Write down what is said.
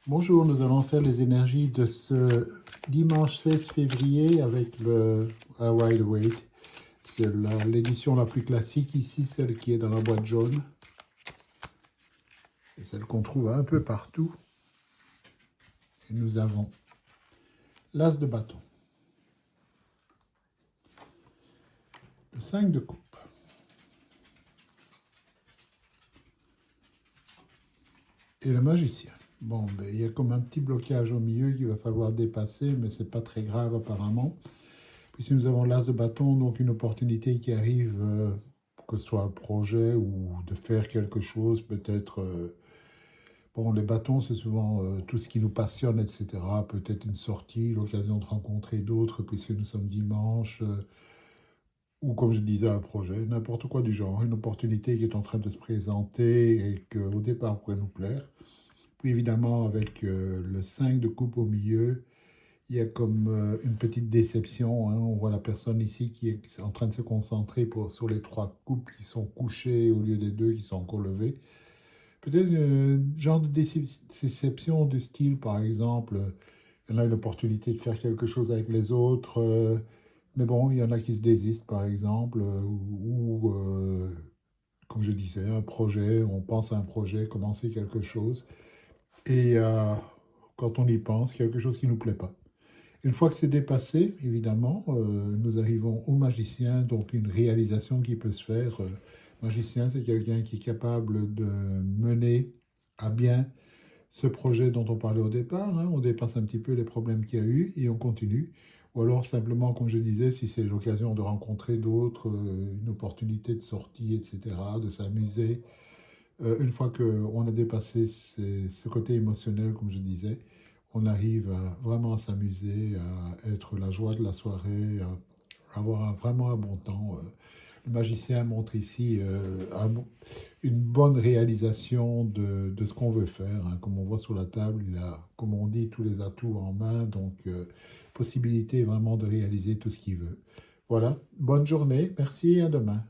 Bonjour, nous allons faire les énergies de ce dimanche 16 février avec le Rider-Waite. C'est l'édition la plus classique ici, celle qui est dans la boîte jaune. Et celle qu'on trouve un peu partout. Et nous avons l'As de bâton, le 5 de coupe, et le magicien. Bon, ben, il y a comme un petit blocage au milieu qu'il va falloir dépasser, mais c'est pas très grave apparemment. Ici, nous avons l'As de bâton, donc une opportunité qui arrive, que ce soit un projet ou de faire quelque chose, peut-être. Bon, les bâtons, c'est souvent tout ce qui nous passionne, etc. Peut-être une sortie, l'occasion de rencontrer d'autres, puisque nous sommes dimanche, ou comme je disais, un projet, n'importe quoi du genre, une opportunité qui est en train de se présenter et qu'au départ pourrait nous plaire. Puis évidemment, avec le 5 de coupe au milieu, il y a comme une petite déception, hein. On voit la personne ici qui est en train de se concentrer sur les 3 coupes qui sont couchées au lieu des 2 qui sont encore levées. Peut-être genre de déception du style, par exemple, il y en a l'opportunité de faire quelque chose avec les autres, mais bon, il y en a qui se désistent, par exemple, comme je disais, un projet, on pense à un projet, commencer quelque chose, et quand on y pense, quelque chose qui ne nous plaît pas. Une fois que c'est dépassé, évidemment, nous arrivons au magicien, donc une réalisation qui peut se faire. Magicien, c'est quelqu'un qui est capable de mener à bien ce projet dont on parlait au départ, hein. On dépasse un petit peu les problèmes qu'il y a eu et on continue. Ou alors simplement, comme je disais, si c'est l'occasion de rencontrer d'autres, une opportunité de sortie, etc., de s'amuser. Une fois qu'on a dépassé ce côté émotionnel, comme je disais, on arrive vraiment à s'amuser, à être la joie de la soirée, à avoir vraiment un bon temps. Le magicien montre ici une bonne réalisation de ce qu'on veut faire, hein. Comme on voit sur la table, il a, comme on dit, tous les atouts en main, donc possibilité vraiment de réaliser tout ce qu'il veut. Voilà, bonne journée, merci et à demain.